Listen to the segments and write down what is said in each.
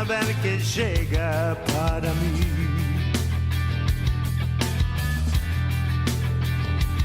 saber que llega para mí.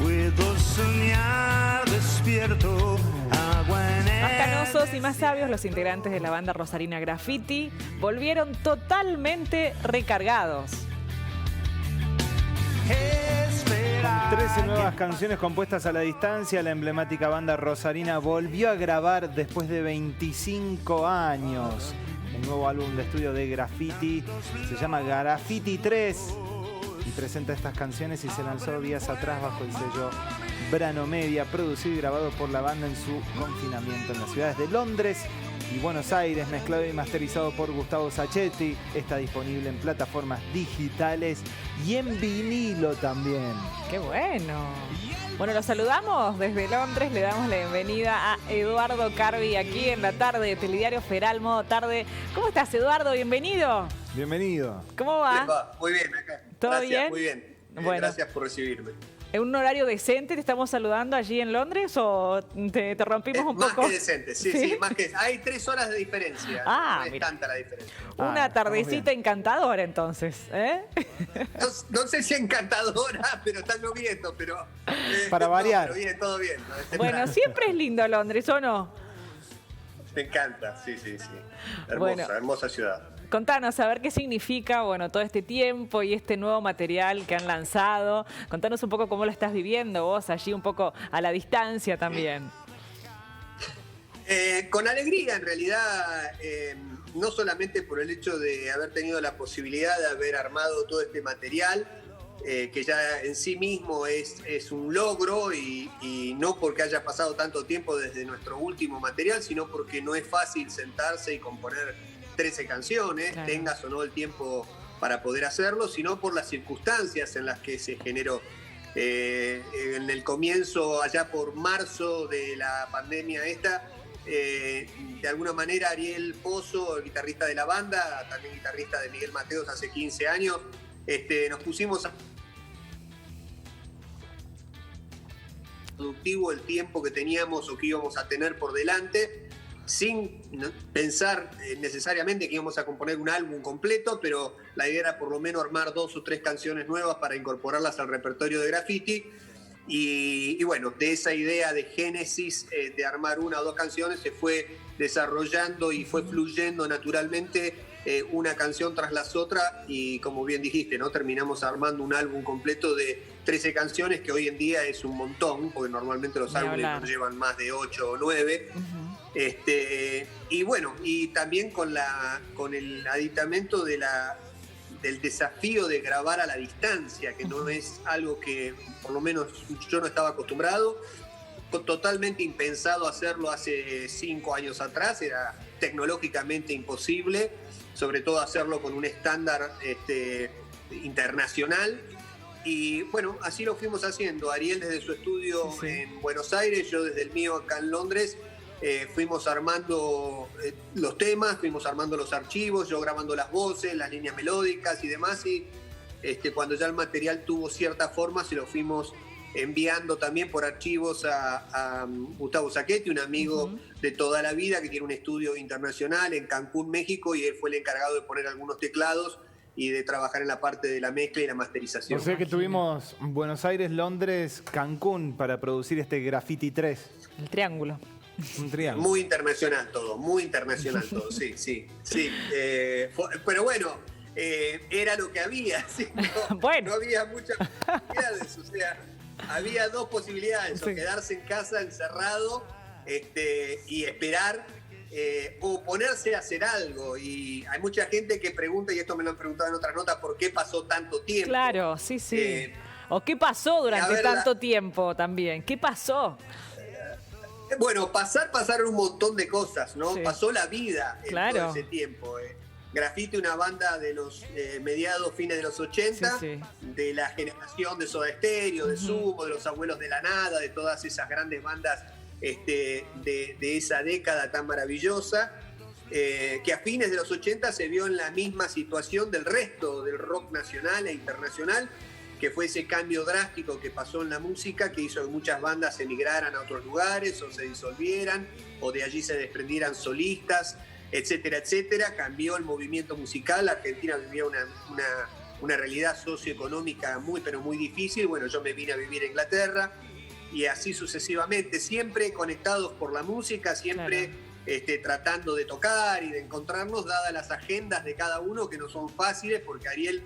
Puedo soñar despierto, agua en el... Más canosos y más sabios, los integrantes de la banda rosarina Graffiti volvieron totalmente recargados. Con 13 nuevas canciones compuestas a la distancia, la emblemática banda rosarina volvió a grabar después de 25 años. El nuevo álbum de estudio de Graffiti se llama Graffiti 3 y presenta estas canciones y se lanzó días atrás bajo el sello Brano Media, producido y grabado por la banda en su confinamiento en las ciudades de Londres y Buenos Aires, mezclado y masterizado por Gustavo Sacchetti. Está disponible en plataformas digitales y en vinilo también. ¡Qué bueno! Bueno, los saludamos desde Londres, le damos la bienvenida a Eduardo Carvi aquí en la tarde de Telediario Feral, modo tarde. ¿Cómo estás, Eduardo? Bienvenido. Bienvenido. ¿Cómo va? Va? Muy bien, acá. ¿Todo Gracias, bien? Muy bien. Bueno. Gracias por recibirme. ¿En un horario decente te estamos saludando allí en Londres o te rompimos un más poco? Más que decente, sí, más que... Hay 3 horas de diferencia. No es tanta la diferencia. Una tardecita encantadora entonces, ¿eh? No sé si encantadora, pero está lloviendo, pero... Para variar. Pero bien, todo bien. ¿No? Bueno, siempre es lindo Londres, ¿o no? Me encanta, sí. Hermosa, Bueno. hermosa ciudad. Contanos, a ver qué significa, bueno, todo este tiempo y este nuevo material que han lanzado. Contanos un poco cómo lo estás viviendo vos allí, un poco a la distancia también. Con alegría, en realidad, no solamente por el hecho de haber tenido la posibilidad de haber armado todo este material, que ya en sí mismo es un logro y no porque haya pasado tanto tiempo desde nuestro último material, sino porque no es fácil sentarse y componer 13 canciones, claro, tengas o no el tiempo para poder hacerlo, sino por las circunstancias en las que se generó. En el comienzo, allá por marzo de la pandemia de alguna manera Ariel Pozo, el guitarrista de la banda, también guitarrista de Miguel Mateos hace 15 años, nos pusimos a productivo el tiempo que teníamos o que íbamos a tener por delante, sin pensar necesariamente que íbamos a componer un álbum completo, pero la idea era por lo menos armar 2 o 3 canciones nuevas para incorporarlas al repertorio de Graffiti. Y bueno, de esa idea de génesis, de armar 1 o 2 canciones, se fue desarrollando y fue fluyendo naturalmente una canción tras las otras, y como bien dijiste, ¿no? Terminamos armando un álbum completo de 13 canciones, que hoy en día es un montón, porque normalmente los álbumes nos llevan más de 8 o 9. Y bueno, y también con el aditamento del desafío de grabar a la distancia, que no es algo que por lo menos yo no estaba acostumbrado, totalmente impensado hacerlo hace 5 años atrás, era tecnológicamente imposible, sobre todo hacerlo con un estándar internacional. Y bueno, así lo fuimos haciendo. Ariel desde su estudio en Buenos Aires, yo desde el mío acá en Londres. Fuimos armando los temas, fuimos armando los archivos, yo grabando las voces, las líneas melódicas y demás, y cuando ya el material tuvo cierta forma se lo fuimos enviando también por archivos a Gustavo Sacchetti, un amigo de toda la vida que tiene un estudio internacional en Cancún, México, y él fue el encargado de poner algunos teclados y de trabajar en la parte de la mezcla y la masterización. O sea que tuvimos Buenos Aires, Londres, Cancún para producir este Graffiti 3. El triángulo. Un triángulo. Muy internacional todo, sí. Pero bueno, era lo que había, ¿sí? No había muchas posibilidades, o sea, había 2 posibilidades, o quedarse en casa encerrado y esperar, o ponerse a hacer algo. Y hay mucha gente que pregunta, y esto me lo han preguntado en otras notas, ¿por qué pasó tanto tiempo? Claro, sí. ¿O qué pasó durante tanto tiempo también? ¿Qué pasó? Bueno, pasaron un montón de cosas, ¿no? Sí. Pasó la vida en todo ese tiempo. Graffiti, una banda de los fines de los 80, de la generación de Soda Stereo, de Sumo, de los Abuelos de la Nada, de todas esas grandes bandas de esa década tan maravillosa, que a fines de los 80 se vio en la misma situación del resto del rock nacional e internacional, que fue ese cambio drástico que pasó en la música, que hizo que muchas bandas emigraran a otros lugares o se disolvieran, o de allí se desprendieran solistas. etcétera, etcétera. Cambió el movimiento musical, la Argentina vivía una realidad socioeconómica muy, pero muy difícil. Bueno, yo me vine a vivir a Inglaterra y así sucesivamente, siempre conectados por la música, siempre tratando de tocar y de encontrarnos, dadas las agendas de cada uno, que no son fáciles, porque Ariel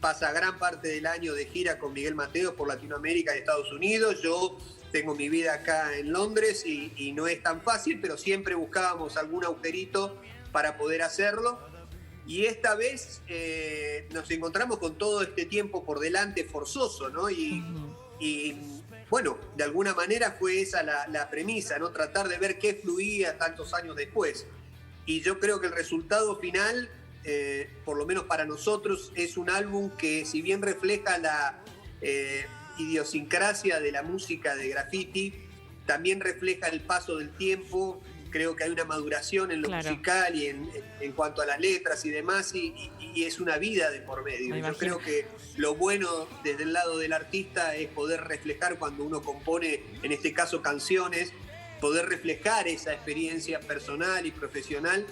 pasa gran parte del año de gira con Miguel Mateos por Latinoamérica y Estados Unidos. Yo tengo mi vida acá en Londres y no es tan fácil, pero siempre buscábamos algún agujerito para poder hacerlo. Y esta vez nos encontramos con todo este tiempo por delante forzoso, ¿no? Y bueno, de alguna manera fue esa la premisa, ¿no? Tratar de ver qué fluía tantos años después. Y yo creo que el resultado final, por lo menos para nosotros, es un álbum que, si bien refleja la idiosincrasia de la música de Graffiti, también refleja el paso del tiempo. Creo que hay una maduración en lo musical y en cuanto a las letras y demás, y es una vida de por medio. Yo creo que lo bueno desde el lado del artista es poder reflejar, cuando uno compone, en este caso canciones, poder reflejar esa experiencia personal y profesional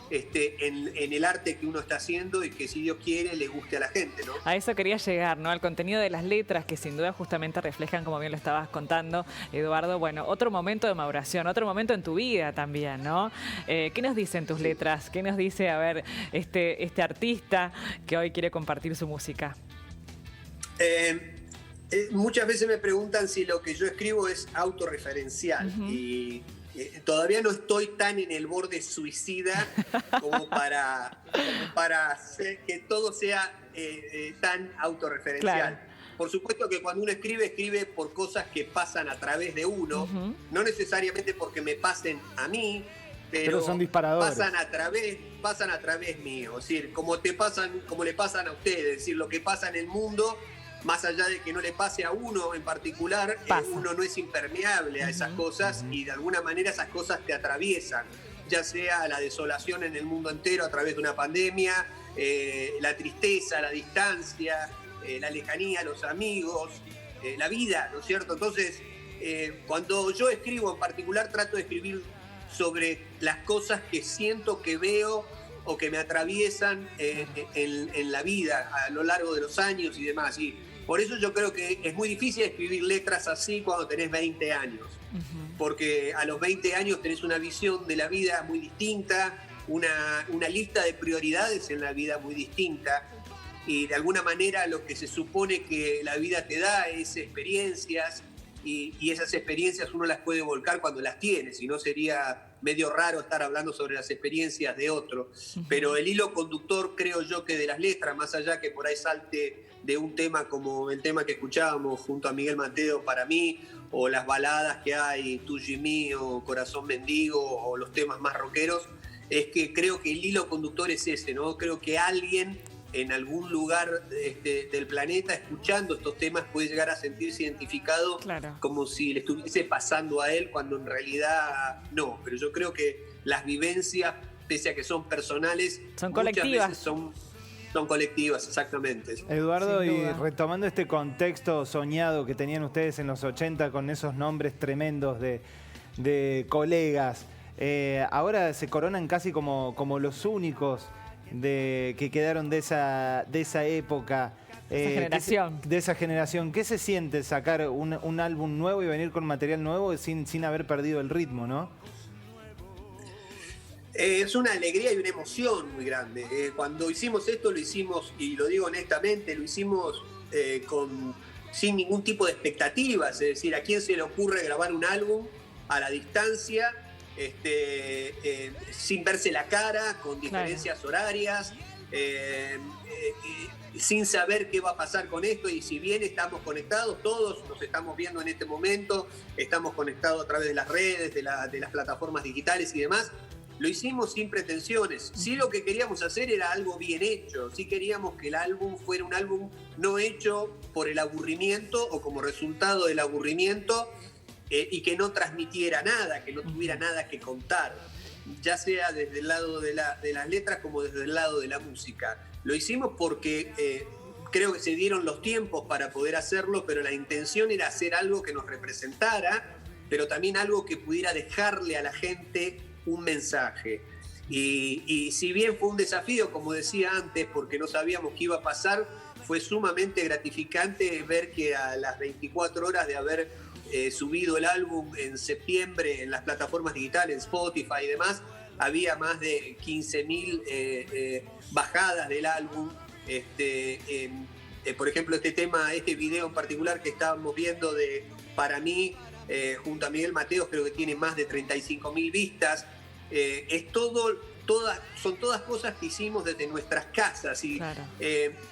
en el arte que uno está haciendo, y que, si Dios quiere, le guste a la gente, ¿no? A eso quería llegar, ¿no? Al contenido de las letras, que sin duda justamente reflejan, como bien lo estabas contando, Eduardo, bueno, otro momento de maduración, otro momento en tu vida también, ¿no? ¿Qué nos dicen tus letras? ¿Qué nos dice, a ver, este artista que hoy quiere compartir su música? Muchas veces me preguntan si lo que yo escribo es autorreferencial, y todavía no estoy tan en el borde suicida como para hacer que todo sea tan autorreferencial. Claro. Por supuesto que cuando uno escribe por cosas que pasan a través de uno, no necesariamente porque me pasen a mí, pero son disparadores. pasan a través mío. Es decir, como le pasan a ustedes, es decir, lo que pasa en el mundo, más allá de que no le pase a uno en particular, uno no es impermeable a esas cosas, y de alguna manera esas cosas te atraviesan, ya sea la desolación en el mundo entero a través de una pandemia, la tristeza, la distancia, la lejanía, los amigos, la vida, ¿no es cierto? Entonces, cuando yo escribo en particular, trato de escribir sobre las cosas que siento, que veo o que me atraviesan en la vida a lo largo de los años y demás. Y por eso yo creo que es muy difícil escribir letras así cuando tenés 20 años, porque a los 20 años tenés una visión de la vida muy distinta, una lista de prioridades en la vida muy distinta, y de alguna manera lo que se supone que la vida te da es experiencias, y esas experiencias uno las puede volcar cuando las tiene, si no sería medio raro estar hablando sobre las experiencias de otro. Pero el hilo conductor, creo yo, que de las letras, más allá que por ahí salte de un tema como el tema que escuchábamos junto a Miguel Mateo, Para mí, o las baladas que hay, Tuyo y Mío, Corazón Mendigo, o los temas más rockeros, es que creo que el hilo conductor es ese, ¿no? Creo que alguien en algún lugar del planeta, escuchando estos temas, puede llegar a sentirse identificado, como si le estuviese pasando a él, cuando en realidad no. Pero yo creo que las vivencias, pese a que son personales, son colectivas. Veces son colectivas, exactamente. Eduardo, y retomando este contexto soñado que tenían ustedes en los 80 con esos nombres tremendos de colegas, ahora se coronan casi como los únicos que quedaron de esa época, de esa generación. ¿Qué se siente sacar un álbum nuevo y venir con material nuevo sin haber perdido el ritmo, no? Es una alegría y una emoción muy grande. Cuando hicimos esto, lo hicimos, y lo digo honestamente, lo hicimos sin ningún tipo de expectativas. Es decir, ¿a quién se le ocurre grabar un álbum a la distancia, sin verse la cara, con diferencias horarias, sin saber qué va a pasar con esto? Y si bien estamos conectados, todos nos estamos viendo en este momento, estamos conectados a través de las redes, de las plataformas digitales y demás, lo hicimos sin pretensiones. Sí, lo que queríamos hacer era algo bien hecho. Sí queríamos que el álbum fuera un álbum no hecho por el aburrimiento o como resultado del aburrimiento, y que no transmitiera nada, que no tuviera nada que contar, ya sea desde el lado de las letras como desde el lado de la música. Lo hicimos porque creo que se dieron los tiempos para poder hacerlo, pero la intención era hacer algo que nos representara, pero también algo que pudiera dejarle a la gente un mensaje. Y si bien fue un desafío, como decía antes, porque no sabíamos qué iba a pasar, fue sumamente gratificante ver que a las 24 horas de haber subido el álbum en septiembre en las plataformas digitales, en Spotify y demás, había más de 15.000 bajadas del álbum. Por ejemplo, este video en particular que estábamos viendo de Para mí, junto a Miguel Mateos, creo que tiene más de 35.000 vistas. Son todas cosas que hicimos desde nuestras casas y Claro.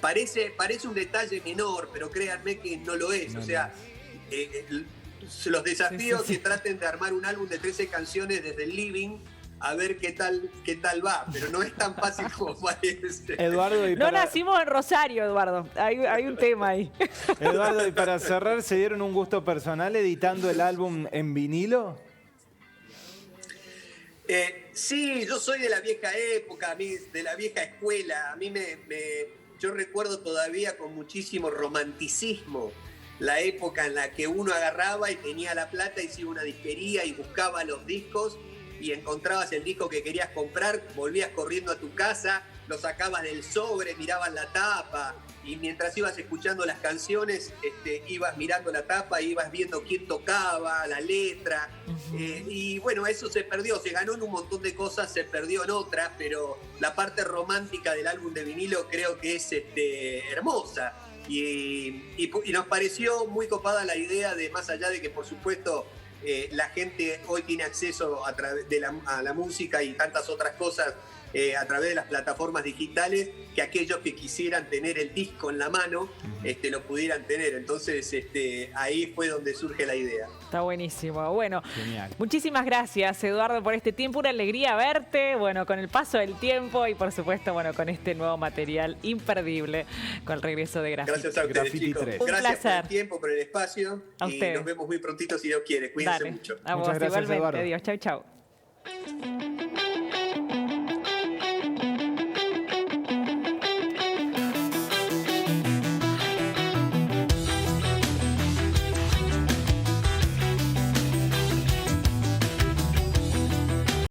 parece un detalle menor, pero créanme que no lo es. O sea, los desafíos Sí. que traten de armar un álbum de 13 canciones desde el living, a ver qué tal va, pero no es tan fácil como parece. Eduardo, y No para, nacimos en Rosario, Eduardo. Hay un tema ahí. Eduardo, y para cerrar, ¿se dieron un gusto personal editando el álbum en vinilo? Sí, yo soy de la vieja época, de la vieja escuela. A mí yo recuerdo todavía con muchísimo romanticismo la época en la que uno agarraba y tenía la plata y se iba a una disquería y buscaba los discos y encontrabas el disco que querías comprar, volvías corriendo a tu casa, lo sacabas del sobre, mirabas la tapa y mientras ibas escuchando las canciones ibas mirando la tapa, ibas viendo quién tocaba, la letra. Y bueno, eso se perdió, se ganó en un montón de cosas, se perdió en otras, pero la parte romántica del álbum de vinilo creo que es hermosa. Y nos pareció muy copada la idea de, más allá de que por supuesto la gente hoy tiene acceso a través de a la música y tantas otras cosas a través de las plataformas digitales, que aquellos que quisieran tener el disco en la mano lo pudieran tener. Entonces ahí fue donde surge la idea. Está buenísimo. Bueno, Genial. muchísimas gracias, Eduardo, por este tiempo. Una alegría verte, bueno, con el paso del tiempo y por supuesto, bueno, con este nuevo material imperdible con el regreso de Graffiti. Gracias a ustedes, Graffiti chicos. 3. Un Gracias por placer. el tiempo, por el espacio. A y ustedes. nos vemos muy prontito si Dios quiere. Cuídense Dale, mucho. a vos Muchas gracias, igualmente. Eduardo. Adiós, chau, chau.